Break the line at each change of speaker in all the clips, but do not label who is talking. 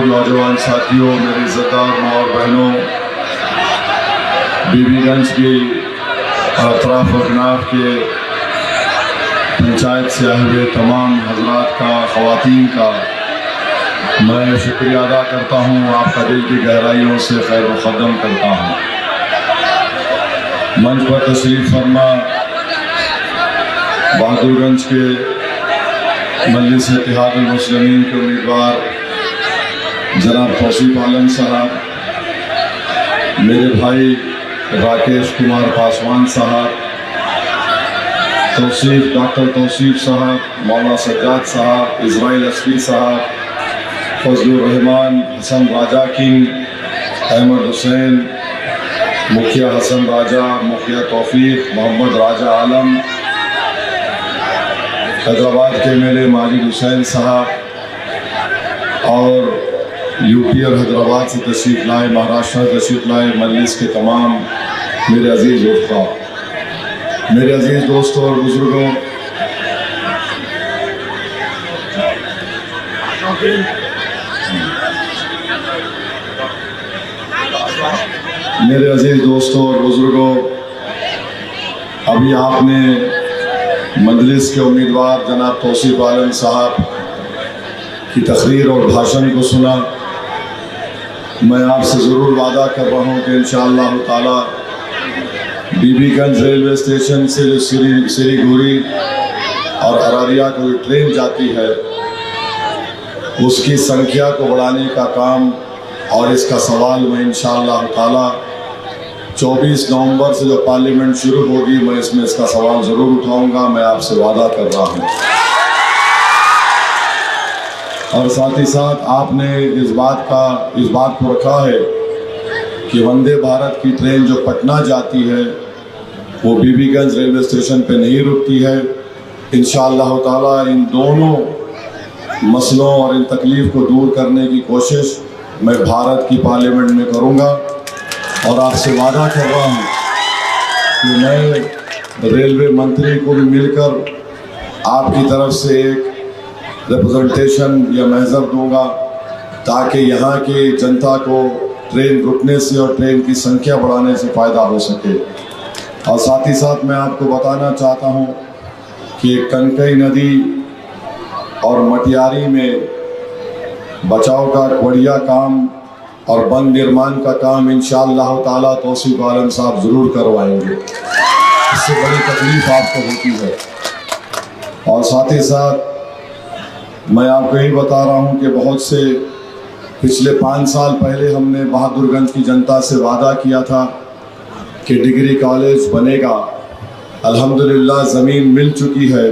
नौजवान साथियों, मेरे इज़्ज़तदार माँ और बहनों, बीबीगंज की और अतराफ अकनाफ के पंचायत से आए हुए तमाम हजरात का, ख़वातीन का मैं शुक्रिया अदा करता हूँ। आपका दिल की गहराइयों से खैर मुक़द्दम करता हूँ। मंच पर तशरीफ़ फरमा बहादुरगंज के मजलिस इत्तेहादुल मुस्लिमीन के उम्मीदवार जनाब तौसीफ आलम साहब, मेरे भाई राकेश कुमार पासवान साहब, डॉक्टर तौसीफ साहब, मौलाना सज्जाद साहब, इस्माइल असफी साहब, फजलुर रहमान, हसन राजा किंग, अहमद हुसैन, मुखिया हसन राजा, मुखिया तौफीक, मोहम्मद राजा आलम, हैदराबाद के मेरे माजिद हुसैन साहब और यूपी और हैदराबाद से तशरीफ़ लाए, महाराष्ट्र से तशरीफ़ लाए मजलिस के तमाम मेरे अजीज़ उफ़ा, मेरे अजीज़ दोस्तों और बुज़ुर्गों, मेरे अजीज़ दोस्तों और बुज़ुर्गों, अभी आपने मजलिस के उम्मीदवार जनाब तौसीफ आलम साहब की तकरीर और भाषण को सुना। मैं आपसे ज़रूर वादा कर रहा हूँ कि इंशाअल्लाह ताला बीबीगंज रेलवे स्टेशन से जो सिलीगुड़ी और अरारिया को जो ट्रेन जाती है उसकी संख्या को बढ़ाने का काम और इसका सवाल मैं इंशाअल्लाह ताला 24 नवंबर से जो पार्लियामेंट शुरू होगी मैं इसमें इसका सवाल ज़रूर उठाऊंगा। मैं आपसे वादा कर रहा हूँ। और साथ ही साथ आपने इस बात को रखा है कि वंदे भारत की ट्रेन जो पटना जाती है वो बीबीगंज रेलवे स्टेशन पे नहीं रुकती है। इंशाअल्लाह ताला इन दोनों मसलों और इन तकलीफ़ को दूर करने की कोशिश मैं भारत की पार्लियामेंट में करूँगा। और आपसे वादा कर रहा हूँ कि मैं रेलवे मंत्री को भी मिलकर आपकी तरफ से एक रिप्रेजेंटेशन या महज़र दूंगा ताकि यहाँ की जनता को ट्रेन रुकने से और ट्रेन की संख्या बढ़ाने से फ़ायदा हो सके। और साथ ही साथ मैं आपको बताना चाहता हूँ कि कनकई नदी और मटियारी में बचाव का बढ़िया काम और बंद निर्माण का काम इंशाअल्लाह ताला तौसीफ आलम साहब ज़रूर करवाएंगे। इससे बड़ी तकलीफ़ आपको होती है। और साथ ही साथ मैं आपको यही बता रहा हूँ कि बहुत से पिछले 5 साल पहले हमने बहादुरगंज की जनता से वादा किया था कि डिग्री कॉलेज बनेगा। अल्हम्दुलिल्लाह ज़मीन मिल चुकी है,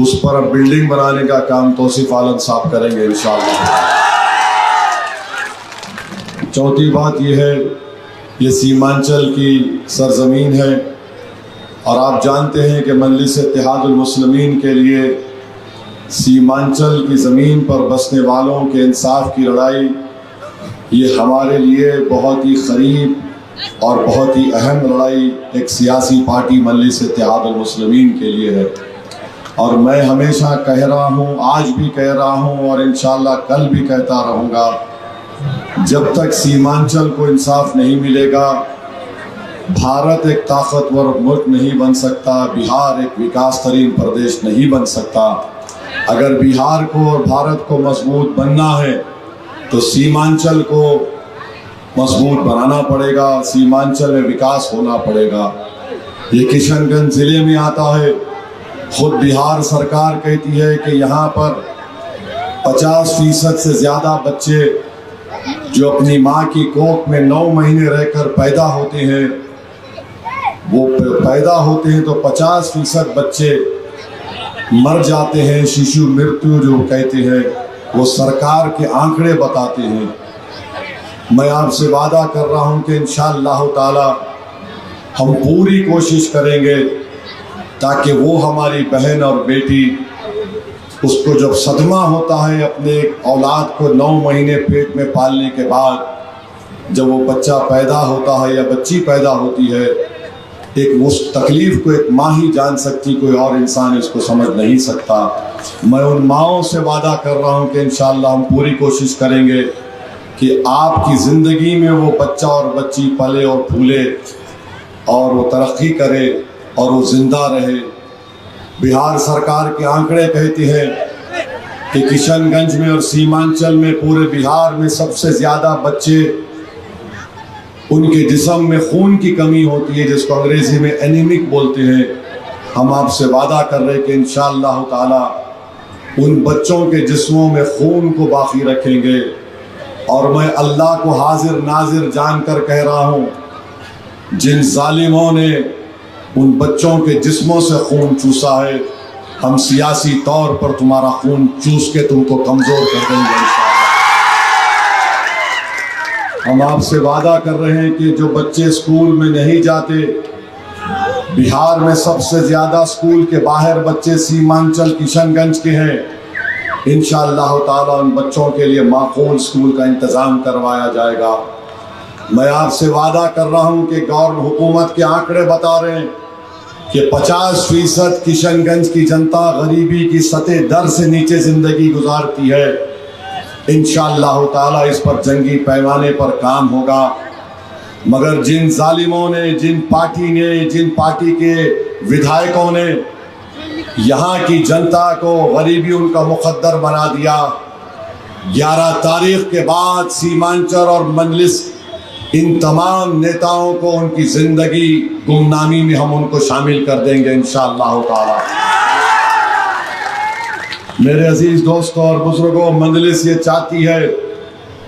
उस पर अब बिल्डिंग बनाने का काम तौसीफ आलम साहब करेंगे इंशाअल्लाह। चौथी बात यह है, ये सीमांचल की सरजमीन है और आप जानते हैं कि मजलिस इत्तेहादुल मुस्लिमीन के लिए सीमांचल की ज़मीन पर बसने वालों के इंसाफ की लड़ाई ये हमारे लिए बहुत ही करीब और बहुत ही अहम लड़ाई एक सियासी पार्टी मजलिस इत्तेहादुल मुस्लिमीन के लिए है। और मैं हमेशा कह रहा हूँ, आज भी कह रहा हूँ और इंशाअल्लाह कल भी कहता रहूँगा, जब तक सीमांचल को इंसाफ नहीं मिलेगा भारत एक ताकतवर मुल्क नहीं बन सकता, बिहार एक विकास तरीन प्रदेश नहीं बन सकता। अगर बिहार को और भारत को मजबूत बनना है तो सीमांचल को मजबूत बनाना पड़ेगा, सीमांचल में विकास होना पड़ेगा। ये किशनगंज ज़िले में आता है। खुद बिहार सरकार कहती है कि यहाँ पर 50% से ज़्यादा बच्चे जो अपनी माँ की कोख में 9 महीने रहकर पैदा होते हैं, वो पैदा होते हैं तो 50% बच्चे मर जाते हैं। शिशु मृत्यु जो कहते हैं वो सरकार के आंकड़े बताते हैं। मैं आपसे वादा कर रहा हूँ कि इंशाअल्लाह ताला हम पूरी कोशिश करेंगे ताकि वो हमारी बहन और बेटी, उसको जब सदमा होता है अपने औलाद को 9 महीने पेट में पालने के बाद, जब वो बच्चा पैदा होता है या बच्ची पैदा होती है, एक उस तकलीफ़ को एक माँ ही जान सकती, कोई और इंसान इसको समझ नहीं सकता। मैं उन माओं से वादा कर रहा हूं कि इंशाअल्लाह हम पूरी कोशिश करेंगे कि आपकी ज़िंदगी में वो बच्चा और बच्ची पले और फूले और वो तरक्की करे और वो ज़िंदा रहे। बिहार सरकार के आंकड़े कहते हैं कि किशनगंज में और सीमांचल में पूरे बिहार में सबसे ज़्यादा बच्चे उनके जिस्म में खून की कमी होती है, जिसको अंग्रेज़ी में एनीमिक बोलते हैं। हम आपसे वादा कर रहे हैं कि इंशाअल्लाह ताला उन बच्चों के जिस्मों में खून को बाकी रखेंगे। और मैं अल्लाह को हाजिर नाजिर जानकर कह रहा हूँ, जिन जालिमों ने उन बच्चों के जिस्मों से खून चूसा है, हम सियासी तौर पर तुम्हारा खून चूस के तुमको कमज़ोर कर देंगे इंशाअल्लाह। हम आपसे वादा कर रहे हैं कि जो बच्चे स्कूल में नहीं जाते, बिहार में सबसे ज़्यादा स्कूल के बाहर बच्चे सीमांचल किशनगंज के हैं। इंशाअल्लाह ताला उन बच्चों के लिए माकूल स्कूल का इंतज़ाम करवाया जाएगा। मैं आपसे वादा कर रहा हूं कि गवर्नमेंट हुकूमत के आंकड़े बता रहे हैं कि 50% किशनगंज की जनता गरीबी की सतह दर से नीचे ज़िंदगी गुजारती है। इंशाअल्लाह ताला इस पर जंगी पैमाने पर काम होगा। मगर जिन जालिमों ने, जिन पार्टी के विधायकों ने यहाँ की जनता को गरीबी उनका मुकद्दर बना दिया, 11 तारीख के बाद सीमांचल और मजलिस इन तमाम नेताओं को उनकी ज़िंदगी गुमनामी में हम उनको शामिल कर देंगे इंशाअल्लाह ताला। मेरे अजीज़ दोस्तों और बुजुर्गों, मजलिस ये चाहती है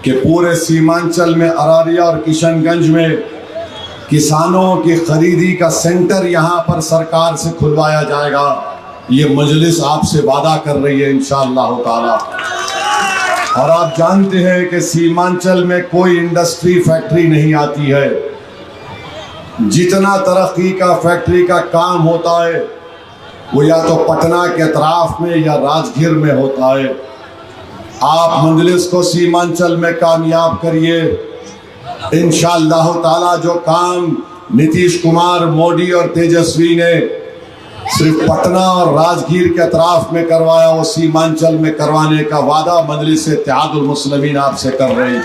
कि पूरे सीमांचल में अरारिया और किशनगंज में किसानों की खरीदी का सेंटर यहाँ पर सरकार से खुलवाया जाएगा। ये मजलिस आपसे वादा कर रही है इंशाअल्लाह ताला। और आप जानते हैं कि सीमांचल में कोई इंडस्ट्री फैक्ट्री नहीं आती है। जितना तरक्की का फैक्ट्री का काम होता है वो या तो पटना के अतराफ में या राजगीर में होता है। आप मजलिस को सीमांचल में कामयाब करिए इंशाअल्लाह ताला। जो काम नीतीश कुमार, मोदी और तेजस्वी ने सिर्फ पटना और राजगीर के अतराफ में करवाया, वो सीमांचल में करवाने का वादा मजलिस इत्तेहादुल मुस्लिमीन आपसे कर रही।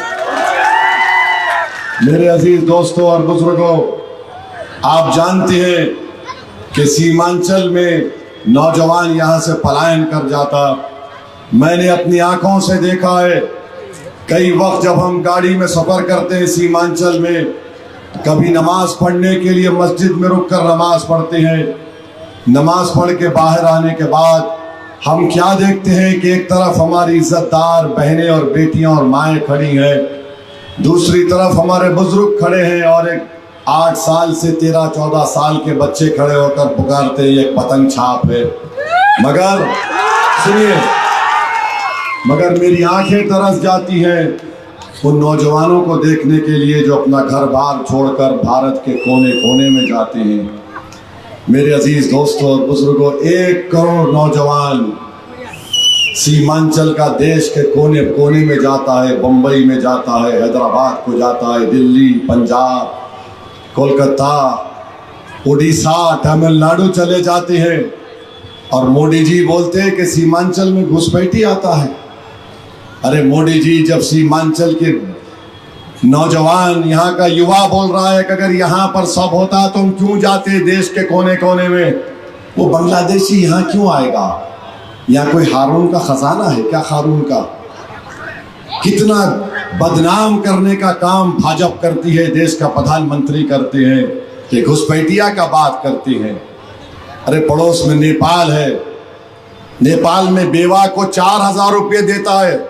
मेरे अजीज दोस्तों और बुजुर्गों, आप जानते हैं कि सीमांचल में नौजवान यहाँ से पलायन कर जाता। मैंने अपनी आंखों से देखा है। कई वक्त जब हम गाड़ी में सफ़र करते हैं सीमांचल में, कभी नमाज पढ़ने के लिए मस्जिद में रुककर नमाज पढ़ते हैं। नमाज पढ़ के बाहर आने के बाद हम क्या देखते हैं कि एक तरफ हमारी इज्जतदार बहनें और बेटियां और माएँ खड़ी हैं, दूसरी तरफ हमारे बुजुर्ग खड़े हैं और एक 8 साल से 13-14 साल के बच्चे खड़े होकर पुकारते हैं एक पतंग छाप है। मगर सुनिए, मगर मेरी आंखें तरस जाती हैं उन नौजवानों को देखने के लिए जो अपना घर बार छोड़कर भारत के कोने कोने में जाते हैं। मेरे अजीज दोस्तों और बुजुर्गों, 1 करोड़ नौजवान सीमांचल का देश के कोने कोने में जाता है। बम्बई में जाता है, हैदराबाद को जाता है, दिल्ली, पंजाब, कोलकाता, उड़ीसा, तमिलनाडु चले जाते हैं। और मोदी जी बोलते हैं कि सीमांचल में घुसपैठी आता है। अरे मोदी जी, जब सीमांचल के नौजवान, यहाँ का युवा बोल रहा है कि अगर यहाँ पर सब होता तो हम क्यों जाते देश के कोने कोने में, वो बांग्लादेशी यहाँ क्यों आएगा? यहाँ कोई हारून का खजाना है क्या? हारून का कितना बदनाम करने का काम भाजपा करती है, देश का प्रधानमंत्री करते हैं कि घुसपैठिया का बात करती हैं। अरे पड़ोस में नेपाल है, नेपाल में बेवा को 4000 रुपये देता है।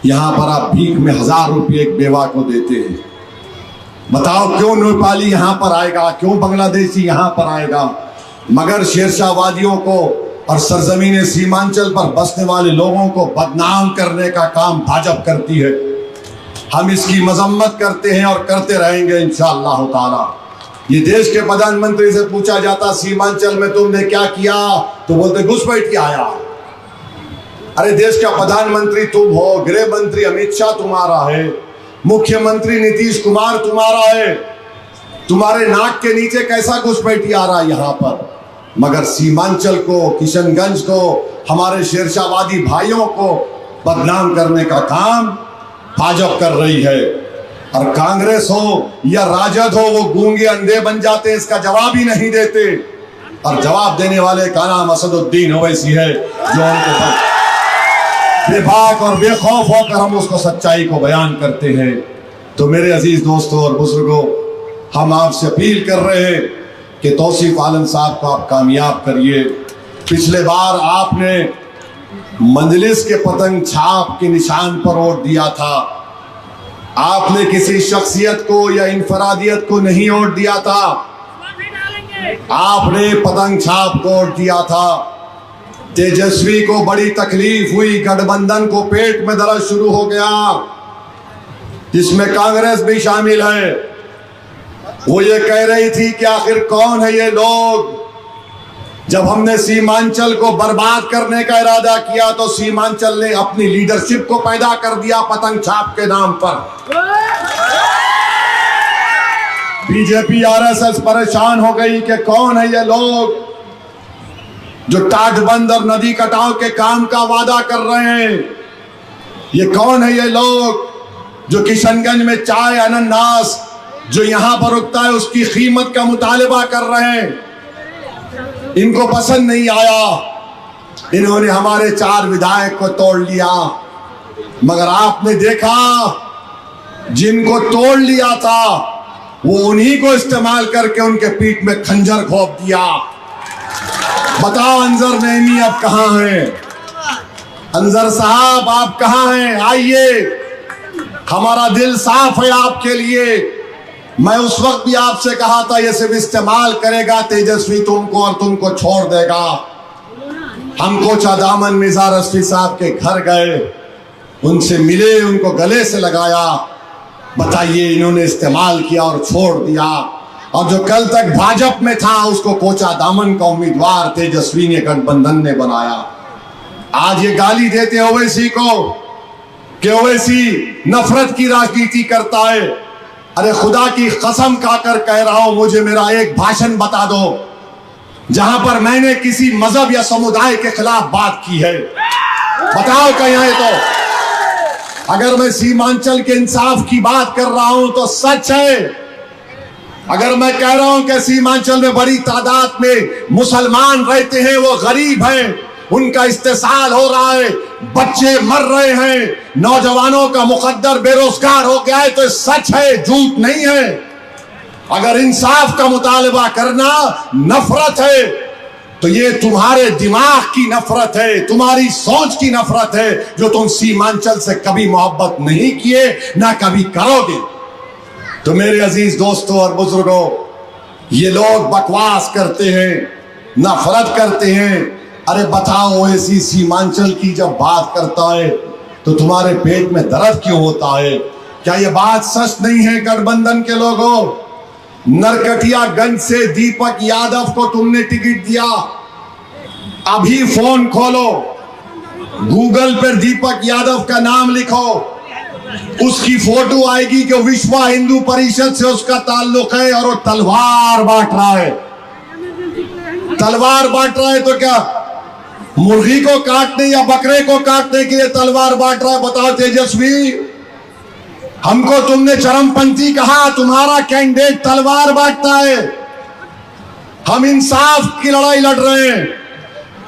यहाँ पर आप भीख में 1000 रुपये एक बेवा को देते हैं। बताओ क्यों नेपाली यहाँ पर आएगा, क्यों बांग्लादेशी यहाँ पर आएगा? मगर शेरशाह वादियों को और सरजमीन सीमांचल पर बसने वाले लोगों को बदनाम करने का काम भाजपा करती है। हम इसकी मजम्मत करते हैं और करते रहेंगे इंशाअल्लाह ताला। ये देश के प्रधानमंत्री से पूछा जाता सीमांचल में तुमने क्या किया, तो बोलते घुसपैठ के आया। अरे देश का प्रधानमंत्री तुम हो, गृह मंत्री अमित शाह तुम्हारा है, मुख्यमंत्री नीतीश कुमार तुम्हारा है। तुम्हारे नाक के नीचे कैसा घुसपैठी आ रहा है यहाँ पर? मगर सीमांचल को, किशनगंज को, हमारे शेरशाहवादी भाइयों को बदनाम करने का काम भाजपा कर रही है। और कांग्रेस हो या राजद हो, वो गूंगे अंधे बन जाते, इसका जवाब ही नहीं देते। और जवाब देने वाले का नाम असदुद्दीन ओवैसी है, जो उनको बेबाक और बेखौफ होकर हम उसको सच्चाई को बयान करते हैं। तो मेरे अजीज दोस्तों और बुजुर्गों, हम आपसे अपील कर रहे हैं कि तौसीफ आलम साहब को आप कामयाब करिए। पिछले बार आपने मजलिस के पतंग छाप के निशान पर वोट दिया था, आपने किसी शख्सियत को या इंफरादियत को नहीं वोट दिया था, आपने पतंग छाप को वोट दिया था। तेजस्वी को बड़ी तकलीफ हुई, गठबंधन को पेट में दर्द शुरू हो गया, जिसमें कांग्रेस भी शामिल है। वो ये कह रही थी कि आखिर कौन है ये लोग। जब हमने सीमांचल को बर्बाद करने का इरादा किया तो सीमांचल ने अपनी लीडरशिप को पैदा कर दिया पतंग छाप के नाम पर। बीजेपी आरएसएस परेशान हो गई कि कौन है ये लोग जो टाटबंद और नदी कटाव के काम का वादा कर रहे हैं। ये कौन है ये लोग जो किशनगंज में चाय अनानास जो यहां पर उगता है उसकी कीमत का मुतालबा कर रहे हैं। इनको पसंद नहीं आया, इन्होंने हमारे 4 विधायक को तोड़ लिया। मगर आपने देखा जिनको तोड़ लिया था वो उन्हीं को इस्तेमाल करके उनके पीठ में खंजर घोंप दिया। बताओ अंजर नईमी अब कहां हैं? अंजर साहब आप कहां हैं? आइए, हमारा दिल साफ है आपके लिए। मैं उस वक्त भी आपसे कहा था ये सिर्फ इस्तेमाल करेगा तेजस्वी तुमको और तुमको छोड़ देगा। हम कोचा दामन मिर्जा रश्फी साहब के घर गए, उनसे मिले, उनको गले से लगाया। बताइए, इन्होंने इस्तेमाल किया और छोड़ दिया। और जो कल तक भाजपा में था उसको कोचा दामन का उम्मीदवार तेजस्वी ने, गठबंधन ने बनाया। आज ये गाली देते ओवैसी को कि ओवैसी नफरत की राजनीति करता है। अरे खुदा की कसम खाकर कह रहा हूं, मुझे मेरा एक भाषण बता दो जहां पर मैंने किसी मजहब या समुदाय के खिलाफ बात की है। बताओ कहीं है तो। अगर मैं सीमांचल के इंसाफ की बात कर रहा हूं तो सच है। अगर मैं कह रहा हूं कि सीमांचल में बड़ी तादाद में मुसलमान रहते हैं, वो गरीब हैं, उनका इस्तेसाल हो रहा है, बच्चे मर रहे हैं, नौजवानों का मुकद्दर बेरोजगार हो गया है, तो सच है, झूठ नहीं है। अगर इंसाफ का मुतालबा करना नफरत है तो ये तुम्हारे दिमाग की नफरत है, तुम्हारी सोच की नफरत है, जो तुम सीमांचल से कभी मोहब्बत नहीं किए ना कभी करोगे। तो मेरे अजीज दोस्तों और बुजुर्गों, ये लोग बकवास करते हैं, नफरत करते हैं। अरे बताओ, ऐसी सीमांचल की जब बात करता है तो तुम्हारे पेट में दर्द क्यों होता है? क्या ये बात सच नहीं है? गठबंधन के लोगों, नरकटियागंज से दीपक यादव को तुमने टिकट दिया। अभी फोन खोलो, गूगल पर दीपक यादव का नाम लिखो, उसकी फोटो आएगी कि विश्व हिंदू परिषद से उसका ताल्लुक है और वो तलवार बांट रहा है। तलवार बांट रहा है तो क्या मुर्गी को काटने या बकरे को काटने के लिए तलवार बांट रहा है? बताओ तेजस्वी, हमको तुमने चरमपंथी कहा, तुम्हारा कैंडिडेट तलवार बांटता है। हम इंसाफ की लड़ाई लड़ रहे हैं,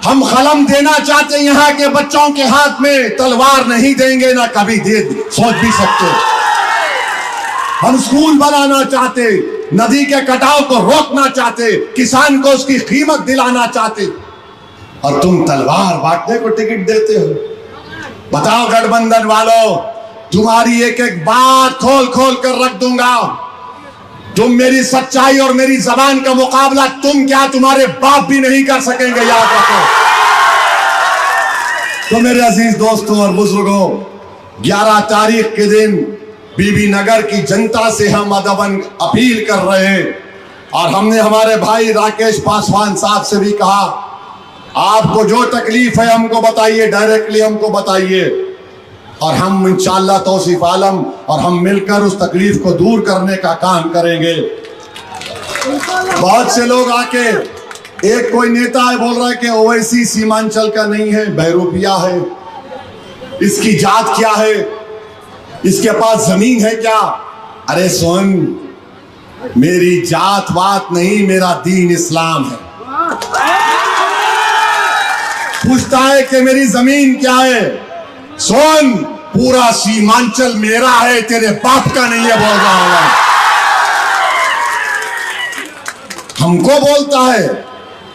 हम कलम देना चाहते हैं यहाँ के बच्चों के हाथ में, तलवार नहीं देंगे, ना कभी दे सोच भी सकते। हम स्कूल बनाना चाहते, नदी के कटाव को रोकना चाहते, किसान को उसकी कीमत दिलाना चाहते, और तुम तलवार बांटने को टिकट देते हो। बताओ गठबंधन वालों, तुम्हारी एक एक बात खोल खोल कर रख दूंगा। तुम मेरी सच्चाई और मेरी जबान का मुकाबला तुम क्या, तुम्हारे बाप भी नहीं कर सकेंगे, याद रखो। तो मेरे अजीज दोस्तों और बुजुर्गों, 11 तारीख के दिन बीबी नगर की जनता से हम अदबन अपील कर रहे हैं, और हमने हमारे भाई राकेश पासवान साहब से भी कहा, आपको जो तकलीफ है हमको बताइए, डायरेक्टली हमको बताइए, और हम इंशाअल्लाह तौसीफ आलम और हम मिलकर उस तकलीफ को दूर करने का काम करेंगे। बहुत से लोग आके एक कोई नेता है बोल रहा है कि ओवैसी सीमांचल का नहीं है, बहरूपिया है, इसकी जात क्या है, इसके पास जमीन है क्या? अरे सुन, मेरी जात वात नहीं, मेरा दीन इस्लाम है। पूछता है कि मेरी जमीन क्या है? सुन, पूरा सीमांचल मेरा है, तेरे बाप का नहीं है बोल रहा हूं। हमको बोलता है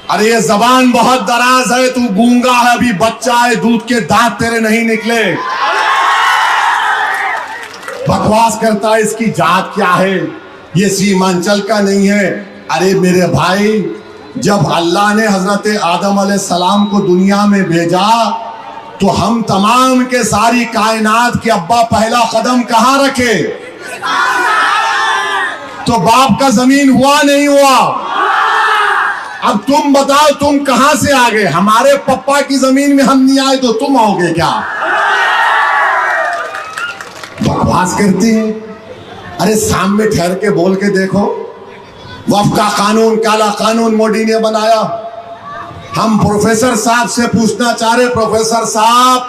अरे ये जबान बहुत दराज है, तू गूंगा है, अभी बच्चा है, दूध के दांत तेरे नहीं निकले। बकवास करता है इसकी जात क्या है, ये सीमांचल का नहीं है। अरे मेरे भाई, जब अल्लाह ने हजरत आदम अलैहिस्सलाम को दुनिया में भेजा तो हम तमाम के सारी कायनात के अब्बा पहला कदम कहां रखे? तो बाप का जमीन हुआ नहीं हुआ? अब तुम बताओ, तुम कहां से आ गए? हमारे पप्पा की जमीन में हम नहीं आए तो तुम आओगे क्या? बकवास करते हैं। अरे सामने ठहर के बोल के देखो, वक्फ का कानून, काला कानून मोदी ने बनाया। हम प्रोफेसर साहब से पूछना चाह रहे, प्रोफेसर साहब,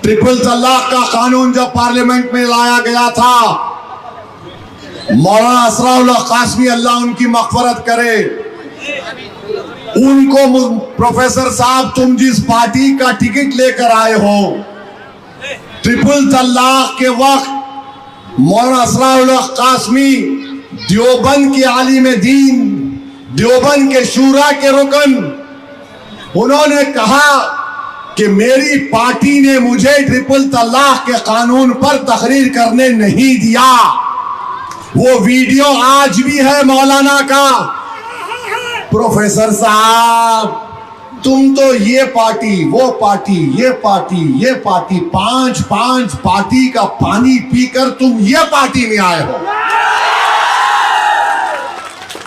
ट्रिपल तलाक का कानून जब पार्लियामेंट में लाया गया था, मौलाना असराउल्लाह कासमी, अल्लाह उनकी मग़फ़िरत करे, उनको प्रोफेसर साहब, तुम जिस पार्टी का टिकट लेकर आए हो, ट्रिपल तलाक के वक्त मौलाना असराउल्लाह कासमी देवबंद के आलिम दीन, देवबंद के शूरा के रुकन, उन्होंने कहा कि मेरी पार्टी ने मुझे ट्रिपल तलाक के कानून पर तकरीर करने नहीं दिया। वो वीडियो आज भी है मौलाना का। प्रोफेसर साहब, तुम तो ये पार्टी, वो पार्टी, ये पार्टी, ये पार्टी, पांच पार्टी का पानी पीकर तुम ये पार्टी में आए हो।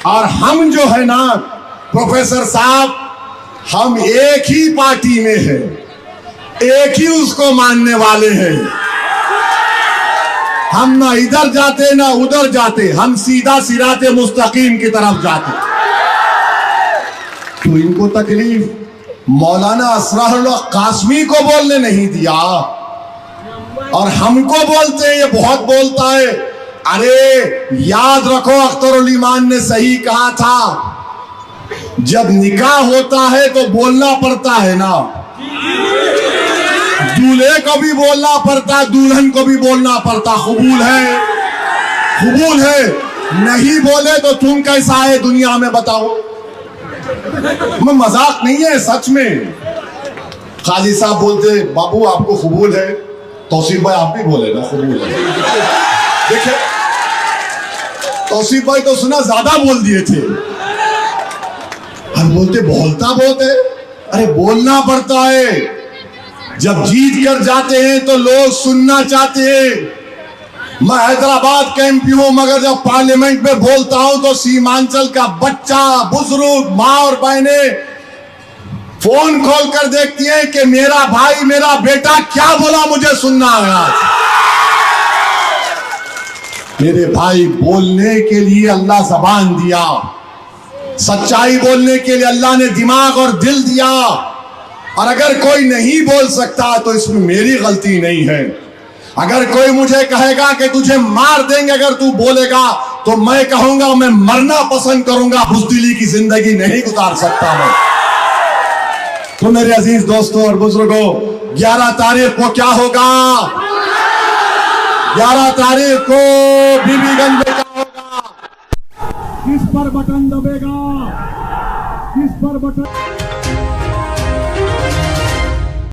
और हम जो है ना प्रोफेसर साहब, हम एक ही पार्टी में हैं, एक ही उसको मानने वाले हैं। हम ना इधर जाते ना उधर जाते, हम सीधा सिराते मुस्तकीम की तरफ जाते। तो इनको तकलीफ मौलाना असराउल्लाह कासमी को बोलने नहीं दिया और हमको बोलते हैं, ये बहुत बोलता है। अरे याद रखो, अख्तरुल ईमान ने सही कहा था, जब निकाह होता है तो बोलना पड़ता है ना, दूल्हे को भी बोलना पड़ता, दुल्हन को भी बोलना पड़ता। कबूल है, कबूल है, नहीं बोले तो तुम कैसा है दुनिया में बताओ। मैं मजाक नहीं है, सच में। काजी साहब बोलते, बाबू आपको कबूल है? तौसीफ भाई आप भी बोले ना कबूल है। देखिए तौसीफ भाई तो सुना ज्यादा बोल दिए थे, हम बोलते बोलता बहुत है। अरे बोलना पड़ता है, जब जीत कर जाते हैं तो लोग सुनना चाहते हैं। मैं हैदराबाद का एमपी हूं, मगर जब पार्लियामेंट में बोलता हूं तो सीमांचल का बच्चा, बुजुर्ग, माँ और बहनें फोन खोल कर देखती हैं कि मेरा भाई, मेरा बेटा क्या बोला, मुझे सुनना है आज। मेरे भाई, बोलने के लिए अल्लाह जबान दिया, सच्चाई बोलने के लिए अल्लाह ने दिमाग और दिल दिया। और अगर कोई नहीं बोल सकता तो इसमें मेरी गलती नहीं है। अगर कोई मुझे कहेगा कि तुझे मार देंगे अगर तू बोलेगा, तो मैं कहूंगा मैं मरना पसंद करूंगा, बुज़दिली की जिंदगी नहीं गुजार सकता मैं। तो मेरे अजीज दोस्तों और बुजुर्गों, 11 तारीख को क्या होगा? 11 तारीख को बीबीगंज में क्या होगा? किस पर बटन दबेगा? किस पर बटन?